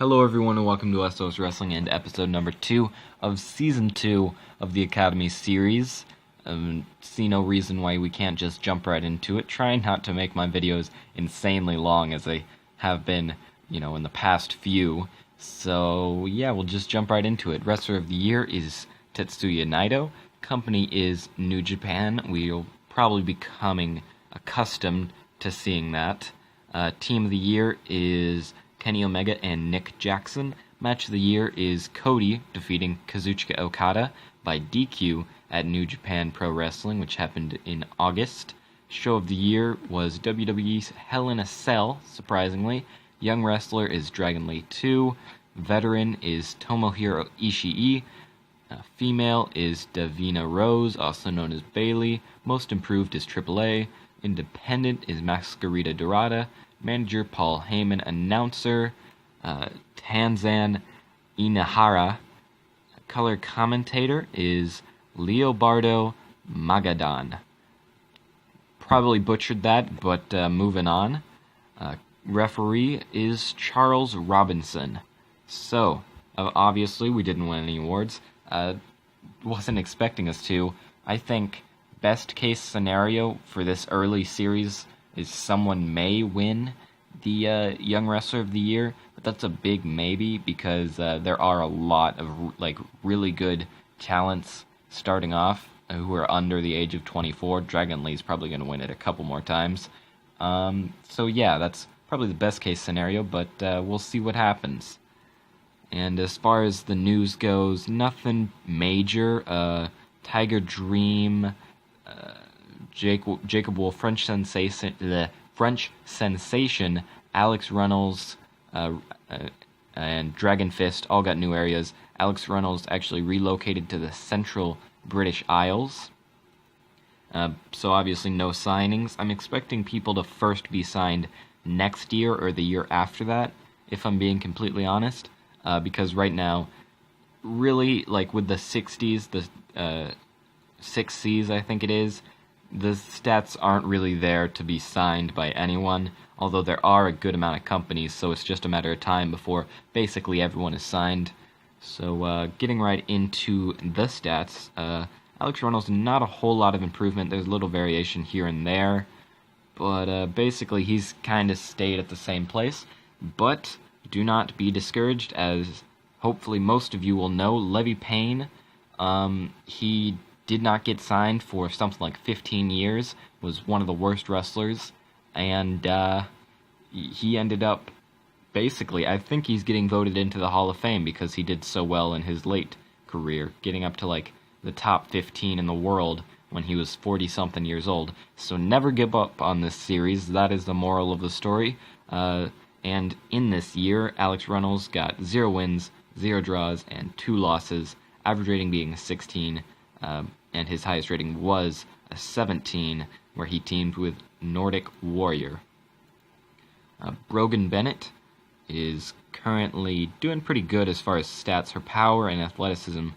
Hello everyone and welcome to SOS Wrestling and episode number 2 of Season 2 of the Academy series. See no reason why we can't just jump right into it. Trying not to make my videos insanely long as they have been, in the past few. So yeah, we'll just jump right into it. Wrestler of the Year is Tetsuya Naito. Company is New Japan. We'll probably be becoming accustomed to seeing that. Team of the Year is Kenny Omega and Nick Jackson. Match of the Year is Cody defeating Kazuchika Okada by DQ at New Japan Pro Wrestling, which happened in August. Show of the Year was WWE's Hell in a Cell, surprisingly. Young Wrestler is Dragon Lee 2. Veteran is Tomohiro Ishii. Female is Davina Rose, also known as Bailey. Most Improved is AAA. Independent is Masquerita Dorada. Manager Paul Heyman. Announcer Tanzan Inahara. Color commentator is Leobardo Magadan. Probably butchered that, but moving on. Referee is Charles Robinson. So, obviously we didn't win any awards. Wasn't expecting us to. I think best case scenario for this early series is someone may win the Young Wrestler of the Year, but that's a big maybe because there are a lot of really good talents starting off who are under the age of 24. Dragon Lee's probably going to win it a couple more times. So yeah, that's probably the best case scenario, but we'll see what happens. And as far as the news goes, nothing major. Tiger Dream, Jacob Wolf, French Sensation, Alex Reynolds, and Dragon Fist all got new areas. Alex Reynolds actually relocated to the Central British Isles. So obviously no signings. I'm expecting people to first be signed next year or the year after that, if I'm being completely honest. Because right now, really, with the 60s, the 6 Cs I think it is, the stats aren't really there to be signed by anyone, although there are a good amount of companies, so it's just a matter of time before basically everyone is signed. So getting right into the stats, Alex Reynolds, not a whole lot of improvement. There's a little variation here and there, but basically he's kind of stayed at the same place. But do not be discouraged, as hopefully most of you will know, Levy Payne, he did not get signed for something like 15 years, was one of the worst wrestlers, and he ended up, basically, I think he's getting voted into the Hall of Fame because he did so well in his late career, getting up to the top 15 in the world when he was 40-something years old. So never give up on this series, that is the moral of the story. And in this year, Alex Reynolds got 0 wins, 0 draws, and 2 losses, average rating being 16, and his highest rating was a 17, where he teamed with Nordic Warrior. Brogan Bennett is currently doing pretty good as far as stats. Her power and athleticism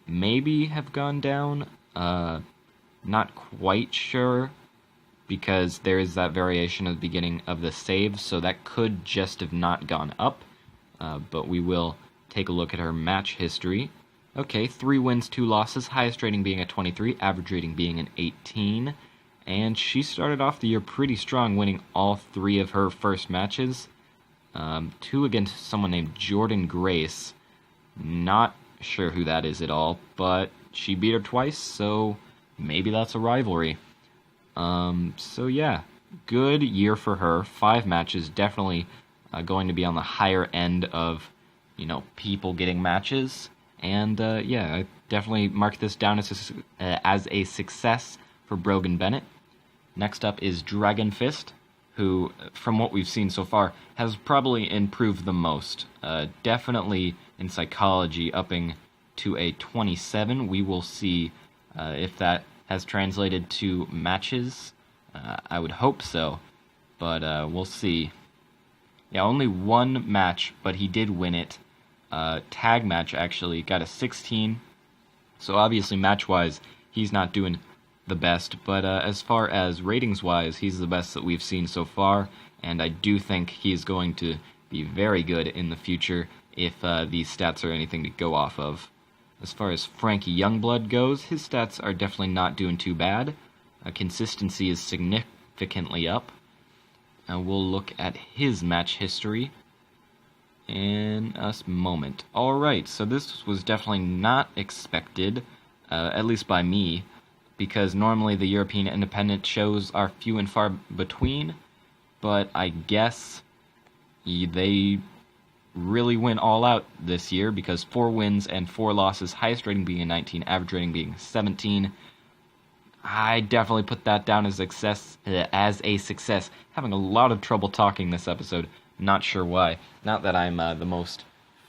maybe have gone down. Not quite sure, because there is that variation at the beginning of the save, so that could just have not gone up. But we will take a look at her match history. Okay, 3 wins, 2 losses, highest rating being a 23, average rating being an 18. And she started off the year pretty strong, winning all 3 of her first matches. 2 against someone named Jordan Grace. Not sure who that is at all, but she beat her twice, so maybe that's a rivalry. So yeah, good year for her. 5 matches, definitely going to be on the higher end of, people getting matches. And yeah, I definitely mark this down as a success for Brogan Bennett. Next up is Dragon Fist, who, from what we've seen so far, has probably improved the most. Definitely in psychology, upping to a 27. We will see if that has translated to matches. I would hope so, but we'll see. Yeah, only 1 match, but he did win it. Tag match, actually, got a 16. So obviously, match-wise, he's not doing the best, but as far as ratings-wise, he's the best that we've seen so far, and I do think he's going to be very good in the future if these stats are anything to go off of. As far as Frankie Youngblood goes, his stats are definitely not doing too bad. Consistency is significantly up. We'll look at his match history in a moment. Alright, so this was definitely not expected, at least by me, because normally the European independent shows are few and far between, but I guess they really went all out this year, because 4 wins and 4 losses, highest rating being a 19, average rating being 17. I definitely put that down as a success. Having a lot of trouble talking this episode. Not sure why. Not that I'm the most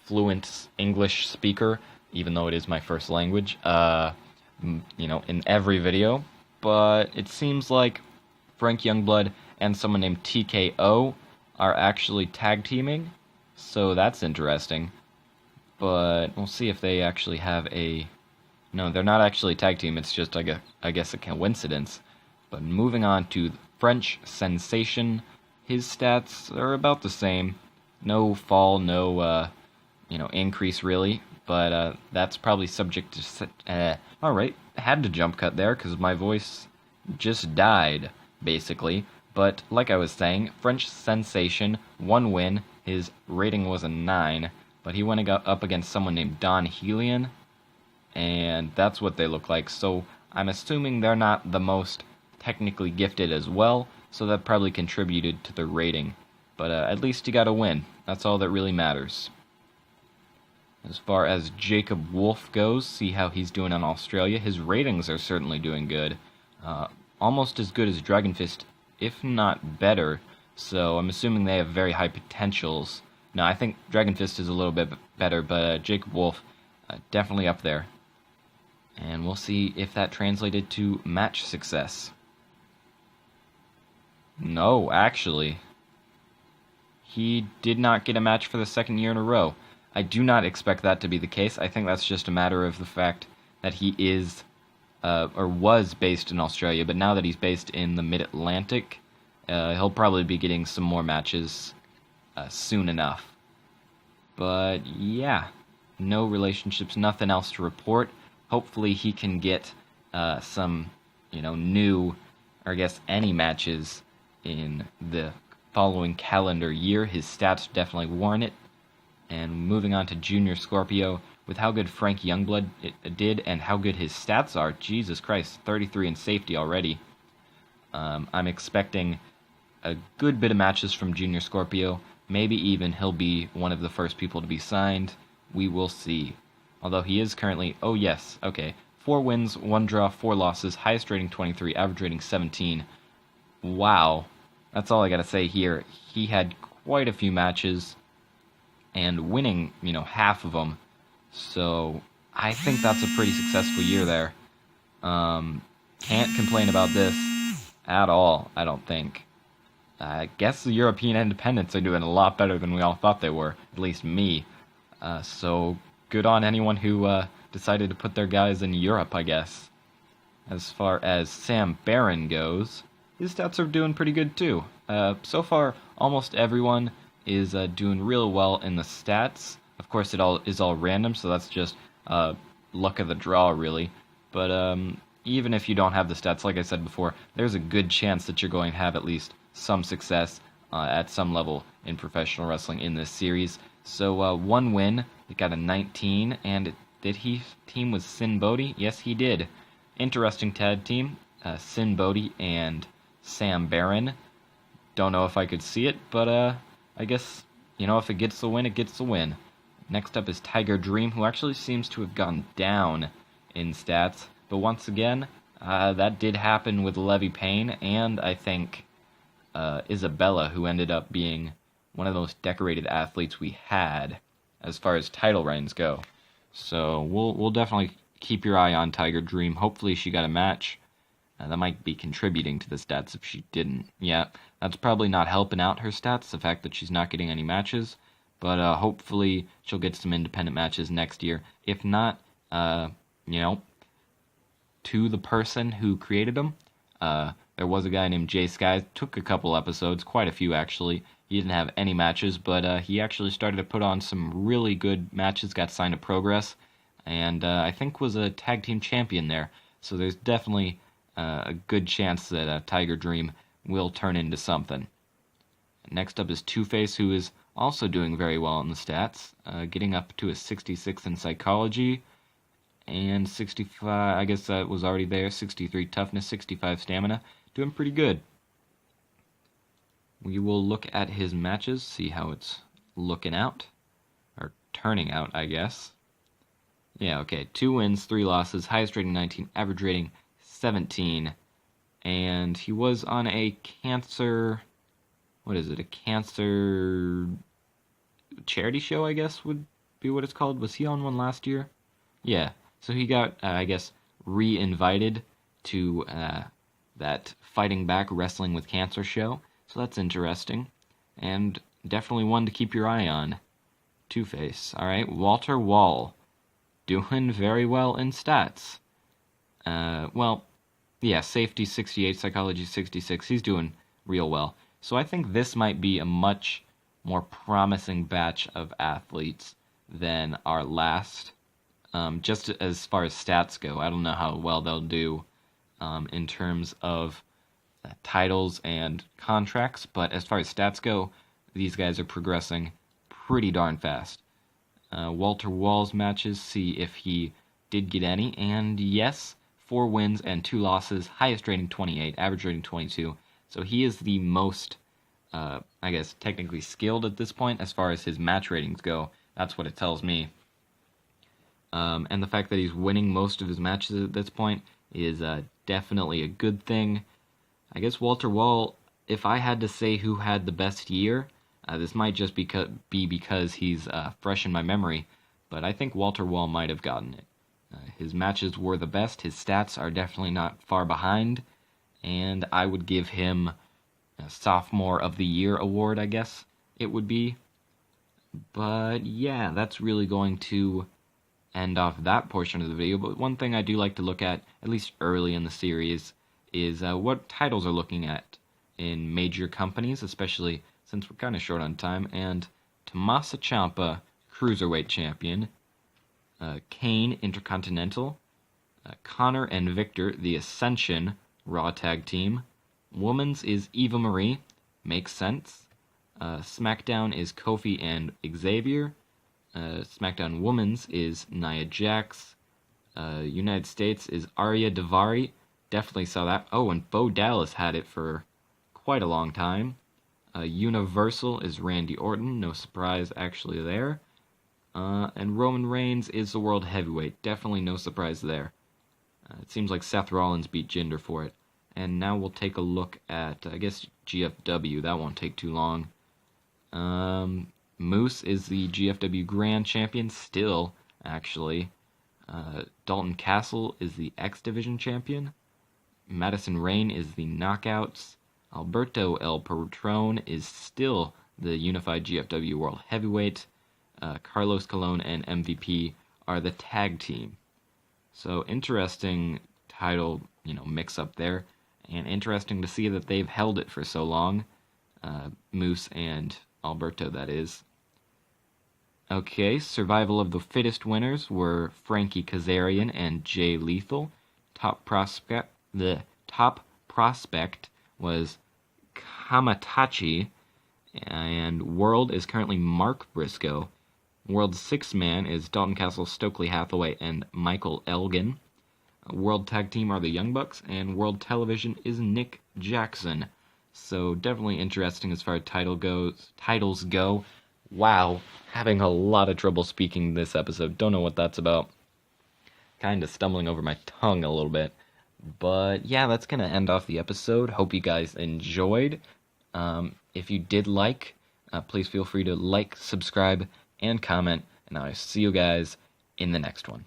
fluent English speaker, even though it is my first language, in every video. But it seems like Frank Youngblood and someone named TKO are actually tag teaming, so that's interesting. But we'll see if they actually have a... No, they're not actually a tag team, it's just, I guess, a coincidence. But moving on to French Sensation, his stats are about the same. No fall, no, increase really. But that's probably subject to... Alright, had to jump cut there because my voice just died, basically. But like I was saying, French Sensation, 1 win. His rating was a 9. But he went up against someone named Don Helion. And that's what they look like. So I'm assuming they're not the most technically gifted as well. So that probably contributed to the rating. But at least he got a win. That's all that really matters. As far as Jacob Wolf goes, see how he's doing in Australia. His ratings are certainly doing good. Almost as good as Dragon Fist, if not better. So I'm assuming they have very high potentials. Now, I think Dragon Fist is a little bit better, but Jacob Wolf, definitely up there. And we'll see if that translated to match success. No, actually. He did not get a match for the 2nd year in a row. I do not expect that to be the case. I think that's just a matter of the fact that he is, or was based in Australia, but now that he's based in the Mid-Atlantic, he'll probably be getting some more matches soon enough. But yeah, no relationships, nothing else to report. Hopefully he can get some, new, or I guess any matches in the following calendar year. His stats definitely warrant it. And moving on to Junior Scorpio, with how good Frank Youngblood did and how good his stats are, Jesus Christ, 33 in safety already. I'm expecting a good bit of matches from Junior Scorpio. Maybe even he'll be one of the first people to be signed. We will see. Although he is currently... Oh, yes. Okay. 4 wins, 1 draw, 4 losses. Highest rating 23, average rating 17. Wow. That's all I gotta say here. He had quite a few matches, and winning, half of them. So I think that's a pretty successful year there. Can't complain about this at all, I don't think. I guess the European independents are doing a lot better than we all thought they were, at least me. So good on anyone who decided to put their guys in Europe, I guess. As far as Sam Barron goes, his stats are doing pretty good too. So far, almost everyone is doing real well in the stats. Of course, it all is all random, so that's just luck of the draw, really. But even if you don't have the stats, like I said before, there's a good chance that you're going to have at least some success at some level in professional wrestling in this series. So 1 win, he got a 19, and did he team with Sin Bodhi? Yes, he did. Interesting tag team, Sin Bodhi and Sam Barron. Don't know if I could see it, but I guess, if it gets the win, it gets the win. Next up is Tiger Dream, who actually seems to have gone down in stats. But once again, that did happen with Levy Payne, and I think Isabella, who ended up being one of the most decorated athletes we had as far as title reigns go. So we'll definitely keep your eye on Tiger Dream. Hopefully she got a match. That might be contributing to the stats if she didn't. Yeah, that's probably not helping out her stats, the fact that she's not getting any matches. But hopefully she'll get some independent matches next year. If not, to the person who created them. There was a guy named Jay Skies, took a couple episodes, quite a few actually, he didn't have any matches, but he actually started to put on some really good matches, got signed to Progress, and I think was a tag team champion there. So there's definitely a good chance that Tiger Dream will turn into something. Next up is Two-Face, who is also doing very well in the stats, getting up to a 66 in psychology, and 65, I guess that was already there, 63 toughness, 65 stamina, doing pretty good. We will look at his matches, see how it's looking out, or turning out, I guess. Yeah, okay, 2 wins, 3 losses, highest rating 19, average rating 17, and he was on a cancer, a cancer charity show, I guess, would be what it's called. Was he on one last year? Yeah, so he got, I guess, re-invited to that Fighting Back Wrestling with Cancer show, so that's interesting, and definitely one to keep your eye on. Two-Face. Alright, Walter Wall, doing very well in stats. Safety 68, psychology 66, he's doing real well. So I think this might be a much more promising batch of athletes than our last. Just as far as stats go, I don't know how well they'll do in terms of titles and contracts, but as far as stats go, these guys are progressing pretty darn fast. Walter Wall's matches, see if he did get any, and yes, 4 wins and 2 losses, highest rating 28, average rating 22, so he is the most, I guess, technically skilled at this point as far as his match ratings go. That's what it tells me. And the fact that he's winning most of his matches at this point is definitely a good thing. I guess Walter Wall, if I had to say who had the best year, this might just be because he's fresh in my memory, but I think Walter Wall might have gotten it. His matches were the best, his stats are definitely not far behind, and I would give him a Sophomore of the Year award, I guess it would be. But yeah, that's really going to end off that portion of the video. But one thing I do like to look at least early in the series, is what titles are looking at in major companies, especially since we're kind of short on time. And Tommaso Ciampa, Cruiserweight Champion, Kane, Intercontinental, Connor and Victor, the Ascension, Raw Tag Team. Women's is Eva Marie, makes sense. SmackDown is Kofi and Xavier. SmackDown Women's is Nia Jax. United States is Arya Daivari. Definitely saw that. Oh, and Bo Dallas had it for quite a long time. Universal is Randy Orton. No surprise, actually, there. And Roman Reigns is the World Heavyweight. Definitely no surprise there. It seems like Seth Rollins beat Jinder for it. And now we'll take a look at, I guess, GFW. That won't take too long. Moose is the GFW Grand Champion still, actually. Dalton Castle is the X Division Champion. Madison Rayne is the Knockouts. Alberto El Patron is still the Unified GFW World Heavyweight. Carlos Colon and MVP are the Tag Team. So interesting title, mix up there. And interesting to see that they've held it for so long. Moose and Alberto, that is. Okay, Survival of the Fittest winners were Frankie Kazarian and Jay Lethal. The top prospect was Kamatachi, and World is currently Mark Briscoe. World's sixth man is Dalton Castle, Stokely Hathaway, and Michael Elgin. World Tag Team are the Young Bucks, and World Television is Nick Jackson. So definitely interesting as far as titles go. Wow, having a lot of trouble speaking this episode. Don't know what that's about. Kind of stumbling over my tongue a little bit. But yeah, that's going to end off the episode. Hope you guys enjoyed. If you did please feel free to like, subscribe, and comment. And I'll see you guys in the next one.